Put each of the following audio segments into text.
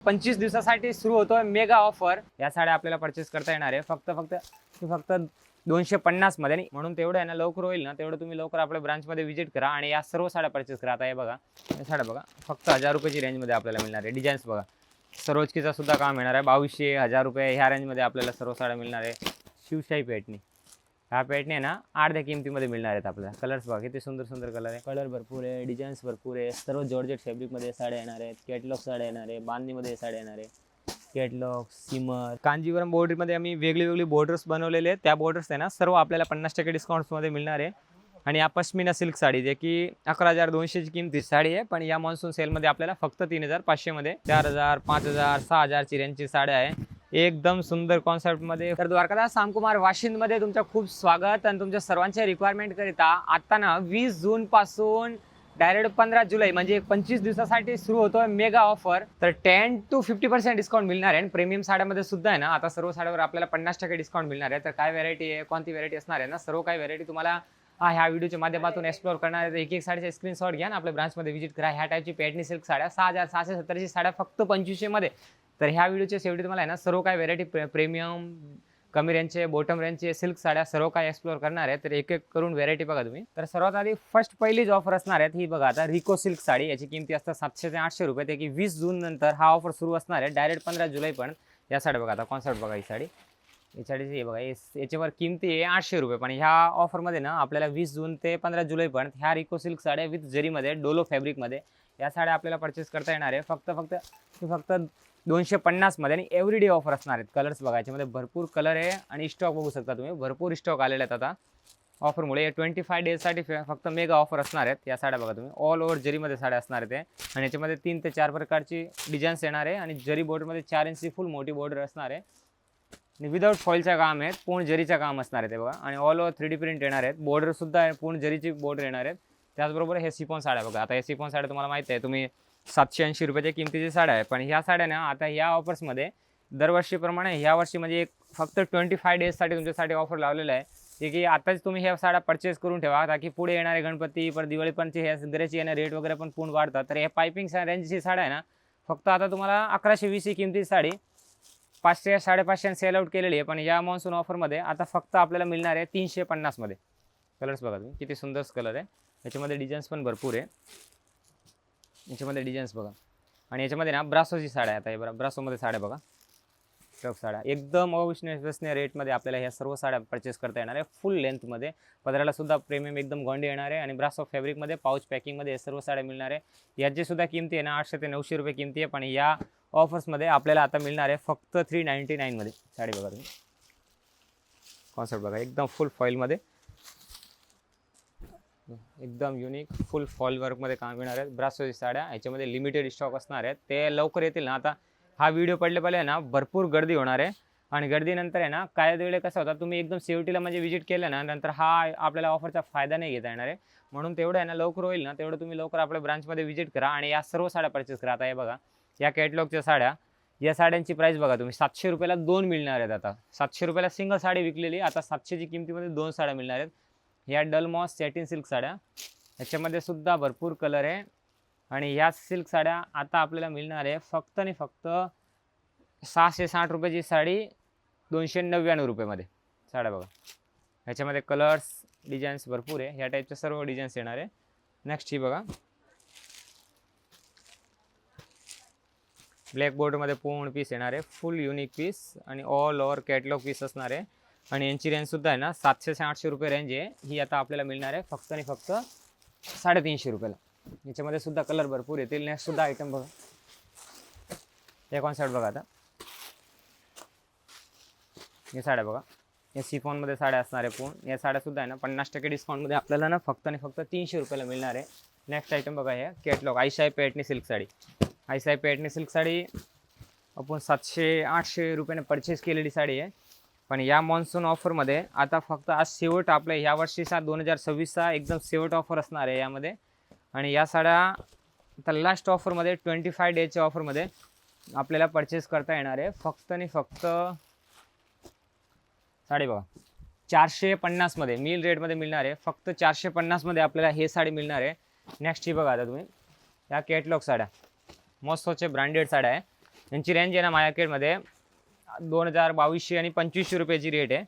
25 दिवसासाठी सुरू होतोय मेगा ऑफर। या साड्या आपल्याला परचेस करता येणार आहे फक्त 250 मध्ये। म्हणून तेवढं आहे ना, लवकर होईल ना तेवढं तुम्ही लवकर आपल्या ब्रांच मध्ये व्हिजिट करा आणि या सर्व साड्या परचेस करा। आता हे बघा, या साड्या बघा फक्त 1000 रुपयाची रेंज मध्ये आपल्याला मिळणार आहे। डिझाईन्स बघा, सरोजकीचा सुद्धा काम येणार आहे। 2200 1000 रुपये ह्या रेंज मध्ये आपल्याला सर्व साड्या मिळणार आहे। शिवशाही पेटणी, ह्या पेटणी ना अर्ध्या किमतीमध्ये मिळणार आहेत आपल्याला। कलर्स बघा किती सुंदर सुंदर कलर आहे, कलर भरपूर आहे, डिझाईन्स भरपूर आहे। सर्व जॉर्जेट फॅब्रिक मध्ये साड्या येणार आहेत, कॅटलॉग साड्या येणार आहे, बांधणीमध्ये साड्या येणार आहे, कॅटलॉग, सिमर, कांजीवरम बॉर्डरमध्ये आम्ही वेगळी बॉर्डर्स बनवलेले आहेत। त्या बॉर्डर्स आहे ना सर्व आपल्याला 50% डिस्काउंट्समध्ये मिळणार आहे। आणि या पश्मिना सिल्क साडी जे की 11,200ची किमती साडी आहे, पण या मॉन्सून सेलमध्ये आपल्याला फक्त 3,500 मध्ये 4,000, 5,000, 6,000ची रेंजची साड्या आहे। एकदम सुंदर कॉन्सेप्ट मध्ये। तर द्वारकादास सामकुमार वाशिंद मध्ये तुमचं खूप स्वागत। आणि तुमच्या सर्वांच्या रिक्वायरमेंट करिता आता ना 20 जून पासून डायरेक्ट 15 जुलै म्हणजे 25 दिवसासाठी सुरू होतोय मेगा ऑफर। तर 10 to 50% डिस्काउंट मिळणार आहे। प्रीमियम साड्यामध्ये सुद्धा आहे ना आता सर्व साड्यावर आपल्याला 50% डिस्काउंट मिळणार आहे। तर काय व्हरायटी आहे, कोणती व्हरायटी असणार आहे ना, सर्व काही व्हरायटी तुम्हाला ह्या व्हिडिओच्या माध्यमातून एक्सप्लोर करणार आहे। एक साडीचे स्क्रीनशॉट घ्या ना, आपल्या ब्रांचमध्ये व्हिजिट करा। ह्या टाईपची पेटणी सिल्क साड्या 6,670ची साड्या फक्त 2500 मध्ये। तर ह्या व्हिडिओच्या शेवटी तुम्हाला आहे ना सर्व काय व्हरायटी प्रीमियम, कमी रेंजचे, बॉटम रेंजचे सिल्क साड्या सर्व काय एक्सप्लोर करणार आहे। तर एक एक करून व्हरायटी बघा तुम्ही। तर सर्वात आधी पहिली जी ऑफर असणार आहे ही बघा, आता रिको सिल्क साडी, याची किमती असतात 700 ते 800 रुपये। ते की 20 जून नंतर हा ऑफर सुरू असणार आहे डायरेक्ट 15 जुलै पण। या साड्या बघा, आता कॉन्सेप्ट बघा, ही साडी, ही साडीची हे बघा, याच्यावर किमती आहे 800 रुपये। पण ह्या ऑफरमध्ये ना आपल्याला 20 जून ते 15 जुलै पण ह्या रिको सिल्क साड्या विथ जरीमध्ये, डोलो फॅब्रिकमध्ये या साड्या आपल्याला परचेस करता येणार आहे फक्त 250 मध्ये। आणि एव्हरीडे ऑफर असणार आहेत। कलर्स बघा, याच्यामध्ये भरपूर कलर आहे आणि स्टॉक बघू शकता तुम्ही, भरपूर स्टॉक आलेले आहेत आता ऑफरमुळे। 25 डेजसाठी फक्त मेगा ऑफर असणार आहेत। या साड्या बघा तुम्ही, ऑल ओव्हर जरीमध्ये साड्या असणार आहेत आणि याच्यामध्ये 3 ते 4 प्रकारची डिझाईन्स येणार आहे। आणि जरी बॉर्डरमध्ये 4 इंची फुल मोठी बॉर्डर असणार आहे आणि विदाउट फॉईलचं काम आहे, पूर्ण जरीचं काम असणार आहे ते बघा। आणि ऑल ओव्हर 3D प्रिंट येणार आहेत, बॉर्डर सुद्धा आहे, पूर्ण जरीची बॉर्डर येणार आहेत। त्याचबरोबर हे सिफॉन साड्या बघा, आता हे सिफॉन साड्या तुम्हाला माहिती आहे, तुम्ही 780 रुपयाच्या किमतीची साड्या आहे। पण ह्या साड्या ना आता ह्या ऑफर्समध्ये दरवर्षीप्रमाणे ह्या वर्षी म्हणजे फक्त 25 डेजसाठी तुमच्यासाठी ऑफर लावलेलं आहे। जे की आताच तुम्ही ह्या साड्या परचेस करून ठेवा, ताकी पुढे येणारे गणपती पर दिवाळी पणचे ह्या सगळ्याची येणार रेट वगैरे पण पूर्ण वाढतात। तर हे पायपिंग रेंजची साड्या आहे ना, फक्त आता तुम्हाला 1120 ही किमतीची साडी 500 550 सेल आउट केलेली आहे। पण या मॉन्सून ऑफरमध्ये आता फक्त आपल्याला मिळणार आहे 350 मध्ये। कलर्स बघा तुम्ही, किती सुंदर कलर आहे, याच्यामध्ये डिझाईन्स पण भरपूर आहे। याच्यामध्ये डिझाईन्स बघा, आणि याच्यामध्ये ना ब्रासोची साड्या आता हे बघा, ब्रासोमध्ये साड्या बघा, टफ साड्या एकदम अविश्वसनीय रेटमध्ये आपल्याला ह्या सर्व साड्या परचेस करता येणार आहे। फुल लेंथमध्ये, पदराला सुद्धा प्रीमियम एकदम गोंडे येणार आहे आणि ब्रासो फॅब्रिकमध्ये, पाऊच पॅकिंगमध्ये हे सर्व साड्या मिळणार आहे। याची सुद्धा किमती आहे ना 800 ते 900 रुपये किमती आहे। पण या ऑफर्समध्ये आपल्याला आता मिळणार आहे फक्त 399 मध्ये। साडी बघा तुम्ही, कॉन्सेप्ट बघा, एकदम फुल फॉईलमध्ये, एकदम युनिक फुल फॉल वर्कमध्ये काम येणार आहेत। ब्रासोची साड्या, याच्यामध्ये लिमिटेड स्टॉक असणार आहेत, ते लवकर येतील ना। आता हा व्हिडिओ पडले पहिले ना भरपूर गर्दी होणार आहे आणि गर्दीनंतर आहे ना काय वेळे कसं होता, तुम्ही एकदम शेवटीला म्हणजे व्हिजिट केलं ना, नंतर हा आपल्याला ऑफरचा फायदा नाही घेता येणार आहे। म्हणून तेवढं आहे ना लवकर होईल ना तेवढं तुम्ही लवकर आपल्या ब्रांचमध्ये व्हिजिट करा आणि या सर्व साड्या परचेस करा। आता हे बघा, या कॅटलॉगच्या साड्या, या साड्यांची प्राइस बघा तुम्ही, 700 रुपयाला 2 मिळणार आहेत। आता 700 रुपयाला सिंगल साडी विकलेली, आता 700ची किमतीमध्ये 2 साड्या मिळणार आहेत। ह्या डलमॉस सॅटिन सिल्क साड्या, याच्यामध्ये सुद्धा भरपूर कलर आहे। आणि ह्या सिल्क साड्या आता आपल्याला मिळणार आहे फक्त आणि फक्त 660 रुपयाची साडी 299 रुपयामध्ये साड्या बघा। ह्याच्यामध्ये कलर्स, डिझाईन्स भरपूर आहे, ह्या टाईपच्या सर्व डिझाईन्स येणार आहे। नेक्स्ट ही बघा, ब्लॅक बॉर्डरमध्ये पूर्ण पीस येणार आहे, फुल युनिक पीस आणि ऑल ओव्हर कॅटलॉग पीस असणार आहे। आणि यांची रेंजसुद्धा आहे ना 700 ते 800 रुपये रेंज आहे। ही आता आपल्याला मिळणार आहे फक्त आणि फक्त 350 रुपयाला। याच्यामध्ये सुद्धा कलर भरपूर येतील। नेक्स्ट सुद्धा आयटम बघा, हे कॉन्सेप्ट बघा, आता हे साड्या बघा, या सिफॉनमध्ये साड्या असणार आहे पूर्ण। या साड्यासुद्धा आहे ना 50% डिस्काउंटमध्ये आपल्याला ना फक्त आणि फक्त 300 रुपयाला मिळणार आहे। नेक्स्ट आयटम बघा, हे catalogue आईशाही पेटणी silk sari, आईशाही पेटणी silk sari आपण 700-800 रुपयाने परचेस केलेली साडी आहे। पण या मॉन्सून ऑफरमध्ये आता फक्त आज शेवट आपल्या ह्या वर्षीचा 2026चा एकदम शेवट ऑफर असणार आहे यामध्ये। आणि या साड्या आता लास्ट ऑफरमध्ये 25 डेजच्या ऑफरमध्ये आपल्याला परचेस करता येणार आहे फक्त आणि फक्त साडी बघा 450 मध्ये मिल रेटमध्ये मिळणार आहे। फक्त 450 मध्ये आपल्याला हे साडी मिळणार आहे। नेक्स्ट ही बघा, आता तुम्ही या कॅटलॉग साड्या, मॉस्कोचे ब्रँडेड साड्या आहे, यांची रेंज आहे ना मार्केटमध्ये 2200 आणि 2500 रुपयाची रेट आहे,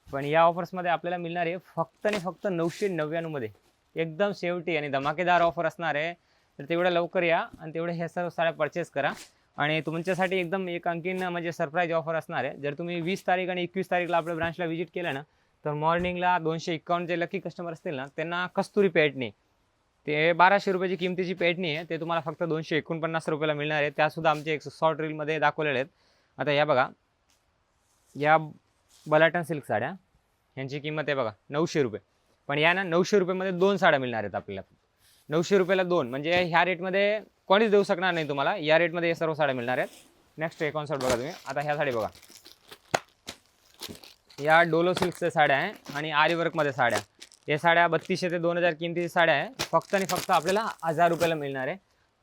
पण या ऑफर्समध्ये आपल्याला मिळणार आहे फक्त आणि फक्त 999 मध्ये. एकदम शेवटी आणि धमाकेदार ऑफर असणार आहे. तर तेवढं लवकर या आणि तेवढे हे सर्व साड्या परचेस करा. आणि तुमच्यासाठी एकदम एक आणखीन म्हणजे सरप्राईज ऑफर असणार आहे. जर तुम्ही 20 तारीख आणि 21 तारीखला आपल्या ब्रांचला व्हिजिट केलं ना, तर मॉर्निंगला 251 जे लकी कस्टमर असतील ना, त्यांना कस्तुरी पैठणी, ते 1200 रुपयाची किमतीची पैठणी आहे, ते तुम्हाला फक्त 249 रुपयाला मिळणार आहे. त्यासुद्धा आमचे एक शॉर्ट रीलमध्ये दाखवलेले आहेत. आता या बघा, या बलाटन सिल्क साड्या, यांची किंमत आहे बघा 900 रुपये. पण या ना 900 रुपयामध्ये 2 साड्या मिळणार आहेत आपल्याला. 900 रुपयाला 2 म्हणजे ह्या रेटमध्ये कोणीच देऊ शकणार नाही तुम्हाला. या रेटमध्ये हे सर्व साड्या मिळणार आहेत. नेक्स्ट एक कॉन्सेप्ट बघा तुम्ही. आता ह्या साडी बघा, या डोलो सिल्कच्या साड्या आहे आणि आरी वर्कमध्ये साड्या. या साड्या 3200 ते 2000 किमतीची साड्या आहे. फक्त आणि फक्त आपल्याला 1000 रुपयाला मिळणार आहे.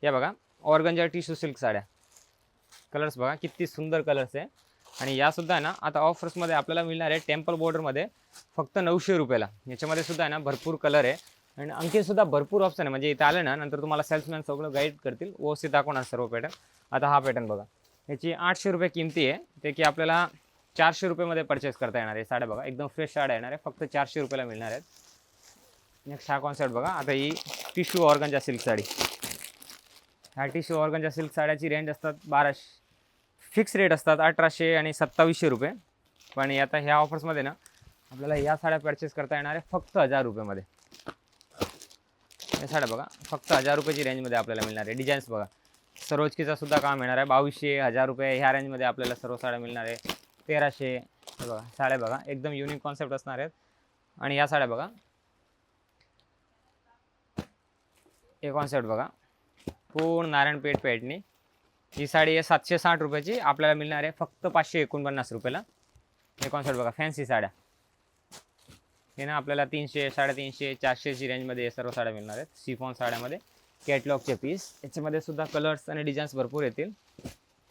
या बघा ऑर्गंजा टिश्यू सिल्क साड्या. कलर्स बघा किती सुंदर कलर्स आहे. आणि यासुद्धा आहे ना आता ऑफर्समध्ये आपल्याला मिळणार आहे टेम्पल बॉर्डरमध्ये फक्त 900 रुपयाला. याच्यामध्ये सुद्धा आहे ना भरपूर कलर आहे आणि आणखीसुद्धा भरपूर ऑप्शन आहे. म्हणजे इथं आलं ना नंतर तुम्हाला सेल्समॅन सगळं गाईड करतील, व्यवस्थित दाखवणार सर्व पॅटर्न. आता हा पॅटर्न बघा, याची 800 रुपये किमती आहे. ते की आपल्याला 400 रुपयेमध्ये परचेस करता येणार आहे. साड्या बघा एकदम फ्रेश साड्या येणार आहे, फक्त 400 रुपयाला मिळणार आहेत. नेक्स्ट हा कॉन्सेप्ट बघा. आता ही टिश्यू ऑर्गंजा सिल्क साडी. ह्या टिश्यू ऑर्गंजा सिल्क साड्याची रेंज असतात 1200, फिक्स रेट असतात 1800 आणि 2700 रुपये. पण आता ह्या ऑफर्समध्ये ना आपल्याला या साड्या परचेस करता येणार आहे फक्त 1000 रुपयामध्ये. या साड्या बघा फक्त 1000 रुपयाची रेंजमध्ये आपल्याला मिळणार आहे. डिझाईन्स बघा, सरोजकीचा सुद्धा काम येणार आहे. 2200, 1000 रुपये ह्या रेंजमध्ये आपल्याला सर्व साड्या मिळणार आहे. 1300 बघा साड्या बघा एकदम युनिक कॉन्सेप्ट असणार आहेत. आणि या साड्या बघा, हे कॉन्सेप्ट बघा पूर्ण नारायणपेठ पैठणी. ही साडी आहे 760 रुपयाची, आपल्याला मिळणार आहे फक्त 549 रुपयाला. हे कॉन्सेप्ट बघा फॅन्सी साड्या, हे ना आपल्याला 300, 350, 400ची रेंजमध्ये हे सर्व साड्या मिळणार आहेत. सिफॉन साड्यामध्ये कॅटलॉगचे पीस, याच्यामध्ये सुद्धा कलर्स आणि डिझाईन्स भरपूर येतील.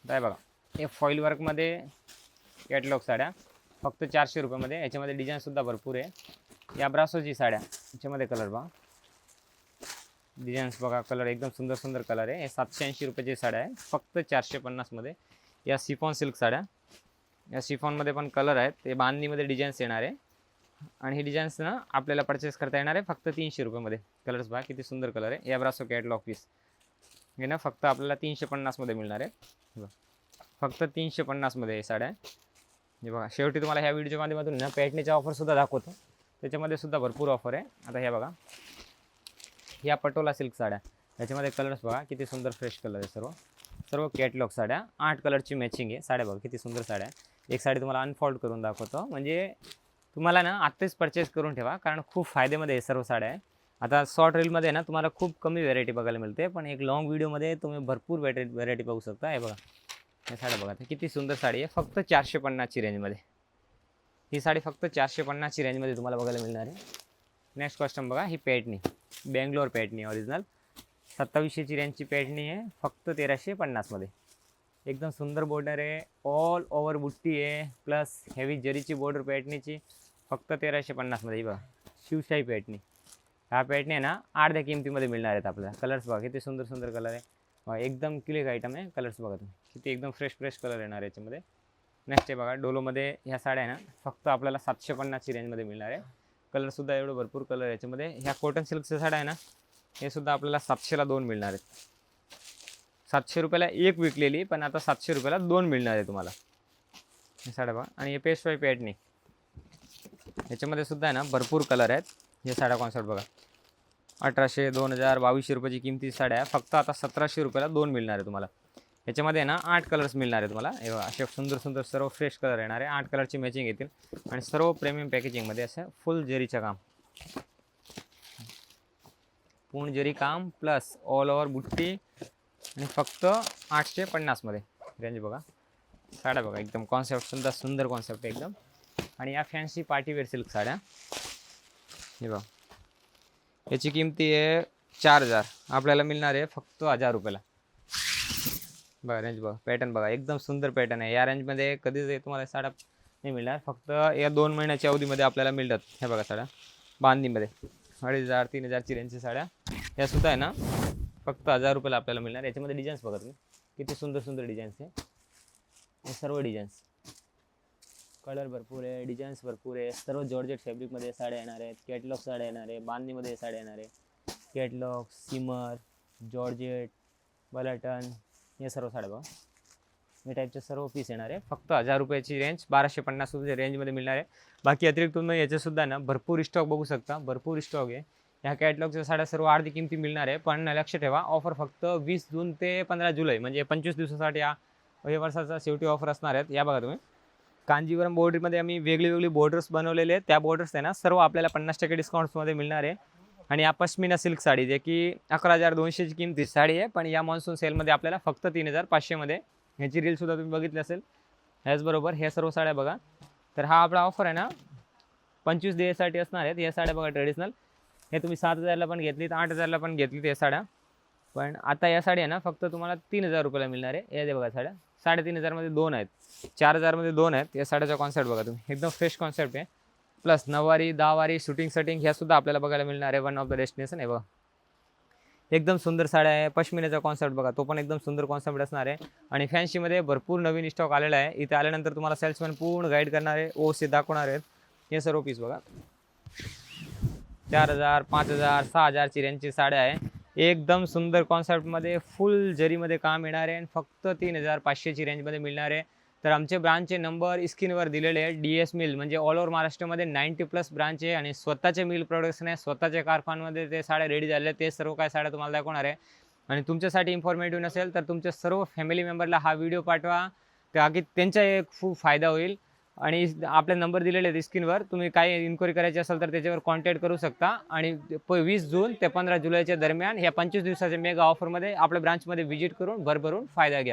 काय बघा, हे फॉईल वर्कमध्ये कॅटलॉग साड्या फक्त 400 रुपयामध्ये. याच्यामध्ये डिझाईनसुद्धा भरपूर आहे. या ब्रासोची साड्या, याच्यामध्ये कलर बघा, डिझाईन्स बघा, कलर एकदम सुंदर सुंदर कलर आहे. हे 780 रुपयाची साड्या आहे फक्त 450 मध्ये. या सिफॉन सिल्क साड्या, या सिफॉनमध्ये पण कलर आहेत. ते बांधणीमध्ये डिझाईन्स येणार आहे आणि हे डिझाईन्स ना आपल्याला परचेस करता येणार आहे फक्त 300 रुपयामध्ये. कलर्स बघा किती सुंदर कलर आहे. या ब्रासो कॅटलॉग पीस हे ना फक्त आपल्याला 350 मध्ये मिळणार आहे. फक्त 350 मध्ये हे साड्या. हे बघा शेवटी तुम्हाला ह्या व्हिडिओच्या माध्यमातून ना पैठणीच्या ऑफरसुद्धा दाखवतो, त्याच्यामध्ये सुद्धा भरपूर ऑफर आहे. आता ह्या बघा, या पटोला सिल्क साड्या, याच्यामध्ये कलर्स बघा किती सुंदर फ्रेश कलर आहे. सर्व सर्व कॅटलॉग साड्या, 8 कलरची मॅचिंग आहे. साड्या बघा किती सुंदर साड्या आहे. एक साडी तुम्हाला अनफोल्ड करून दाखवतो, म्हणजे तुम्हाला ना आत्ताच परचेस करून ठेवा, कारण खूप फायदेमध्ये हे सर्व साड्या आहे. आता शॉर्ट रीलमध्ये ना तुम्हाला खूप कमी व्हेरायटी बघायला मिळते, पण एक लॉंग व्हिडिओमध्ये तुम्ही भरपूर व्हेरायटी बघू शकता. हे बघा हे साड्या बघा, किती सुंदर साडी आहे फक्त 450ची रेंजमध्ये. ही साडी फक्त 450ची रेंजमध्ये तुम्हाला बघायला मिळणार आहे. नेक्स्ट कस्टम बघा, ही पैठणी बेंगलोर पैठणी ओरिजिनल 2700ची रेंजची पैठणी आहे फक्त 1350 मध्ये. एकदम सुंदर बॉर्डर आहे, ऑल ओव्हर बुट्टी आहे, प्लस हेवी जरीची बॉर्डर पैठणीची फक्त 1350 मध्ये. बघा शिवशाही पैठणी, ह्या पैठणी आहे ना अर्ध्या किमतीमध्ये मिळणार आहेत आपल्याला. कलर्स बघा किती सुंदर सुंदर कलर आहे. एकदम क्लिक आयटम आहे. कलर्स बघा तुम्ही किती एकदम फ्रेश कलर येणार आहे याच्यामध्ये. नेक्स्ट आहे बघा, डोलोमध्ये ह्या साड्या आहे ना फक्त आपल्याला 750ची रेंजमध्ये मिळणार आहे. कलरसुद्धा एवढं भरपूर कलर आहे याच्यामध्ये. ह्या कॉटन सिल्कच्या साड्या आहे ना, हे सुद्धा आपल्याला 700ला 2 मिळणार आहेत. 700 रुपयाला एक विकलेली, पण आता 700 रुपयाला 2 मिळणार आहे तुम्हाला. हे साड्या बघा. आणि हे पेशवाई पैठणी, याच्यामध्ये सुद्धा आहे ना भरपूर कलर आहेत. हे साड्या कॉन्सेप्ट बघा, 1800, 2000, 2200 रुपयाची किमती साड्या फक्त आता 1700 रुपयाला 2 मिळणार आहे तुम्हाला. याच्यामध्ये ना 8 कलर्स मिळणार आहे तुम्हाला. हे बघा असे सुंदर सुंदर सर्व फ्रेश कलर येणार आहे. 8 कलरची मॅचिंग येतील आणि सर्व प्रीमियम पॅकेजिंगमध्ये असं फुल जरीचं काम, पूर्ण जरी काम प्लस ऑल ओव्हर बुट्टी आणि फक्त 850 मध्ये रेंज. बघा साड्या बघा एकदम कॉन्सेप्ट सुद्धा सुंदर कॉन्सेप्ट एकदम. आणि या फॅन्सी पार्टीवेअर सिल्क साड्या, हे बघा याची किमती आहे 4000, आपल्याला मिळणार आहे फक्त 1000 रुपयाला. बघा रेंज बघा, पॅटर्न बघा एकदम सुंदर पॅटर्न आहे. या रेंजमध्ये कधीच तुम्हाला साड्या नाही मिळणार, फक्त या 2 महिन्याच्या अवधीमध्ये आपल्याला मिळतात. हे बघा साड्या बांधणीमध्ये 2500, 3000ची रेंजची साड्या, या सुद्धा आहे ना फक्त 1000 रुपयाला आपल्याला मिळणार. याच्यामध्ये डिझाईन्स बघा तुम्ही किती सुंदर सुंदर डिझाईन्स आहे. हे सर्व डिझाईन्स, कलर भरपूर आहे, डिझाईन्स भरपूर आहे. सर्व जॉर्जेट फॅब्रिकमध्ये साड्या येणार आहेत. कॅटलॉग साड्या येणार आहे, बांधणीमध्ये साड्या येणार आहे. कॅटलॉग, सिमर, जॉर्जेट, बलटन, हे सर्व साड्या बघा. हे टाईपचे सर्व पीस येणार आहे. फक्त 1000 रुपयाची रेंज, 1250 रुपये रेंजमध्ये मिळणार आहे. बाकी अतिरिक्त तुम्ही याच्यासुद्धा ना भरपूर स्टॉक बघू शकता, भरपूर स्टॉक आहे. ह्या कॅटलॉगच्या साड्या सर्व अर्धी किमती मिळणार आहे. पण लक्ष ठेवा, ऑफर फक्त 20 जून ते 15 जुलै म्हणजे 25 दिवसासाठी हे वर्षाचा शेवटी ऑफर असणार आहेत. या बघा तुम्ही, कांजीवरम बॉर्डरमध्ये आम्ही वेगळी बॉर्डर्स बनवलेले आहेत. त्या बॉर्डर्स आहे ना सर्व आपल्याला 50% डिस्काउंट्समध्ये मिळणार आहे. आणि या पश्मिना सिल्क साडी जे की 11,200ची किमती साडी आहे, पण या मॉन्सून सेलमध्ये आपल्याला फक्त 3,500मध्ये. ह्याची रीलसुद्धा तुम्ही बघितली असेल. ह्याचबरोबर हे सर्व साड्या बघा. तर हा आपला ऑफर आहे ना 25 दिवसासाठी असणार आहेत. या साड्या बघा ट्रेडिशनल, हे तुम्ही 7,000ला पण घेतलीत, 8,000ला पण घेतलीत या साड्या. पण आता या साड्या ना फक्त तुम्हाला 3,000 रुपयाला मिळणार आहे. या बघा साड्या 3,500मध्ये 2 आहेत, 4,000मध्ये 2 आहेत. या साड्याचा कॉन्सेप्ट बघा तुम्ही, एकदम फ्रेश कॉन्सेप्ट आहे. प्लस 9वारी 10वारी शूटिंग सेटिंग ह्या सुद्धा आपल्याला बघायला मिळणार आहे. वन ऑफ द डेस्टिनेशन आहे बघा. एकदम सुंदर साड्या आहे. पश्मिनाचा कॉन्सेप्ट बघा, तो पण एकदम सुंदर कॉन्सेप्ट असणार आहे. आणि फॅन्सीमध्ये भरपूर नवीन स्टॉक आलेला आहे. इथे आल्यानंतर तुम्हाला सेल्समॅन पूर्ण गाईड करणार आहे, ओसे दाखवणार आहेत. हे सर्व पीस बघा, 4,000, 5,000, 6,000ची रेंजची साड्या आहे. एकदम सुंदर कॉन्सेप्टमध्ये फुल जरीमध्ये काम येणार आहे. आणि फक्त 3,500ची रेंजमध्ये मिळणार आहे. तर आमचे ब्रांचचे नंबर स्क्रीनवर दिलेले आहेत. DS मिल म्हणजे ऑल ओव्हर महाराष्ट्रामध्ये 90+ ब्रांच आहे. आणि स्वतःचे मिल प्रोडक्शन आहे, स्वतःच्या कारखान्यामध्ये ते साड्या रेडी झालेल्या आहेत. ते सर्व काय साड्या तुम्हाला दाखवणार आहे. आणि तुमच्यासाठी इन्फॉर्मेटिव्ह नसेल तर तुमच्या सर्व फॅमिली मेंबरला हा व्हिडिओ पाठवा, की त्यांचा एक खूप फायदा होईल. आणि आपले नंबर दिलेले आहेत स्क्रीनवर, तुम्ही काय इन्क्वायरी करायची असेल तर त्याच्यावर कॉन्टॅक्ट करू शकता. आणि 20 जून ते 15 जुलैच्या दरम्यान ह्या 25 दिवसाच्या मेगा ऑफरमध्ये आपल्या ब्रांचमध्ये व्हिजिट करून भरभरून फायदा घ्या.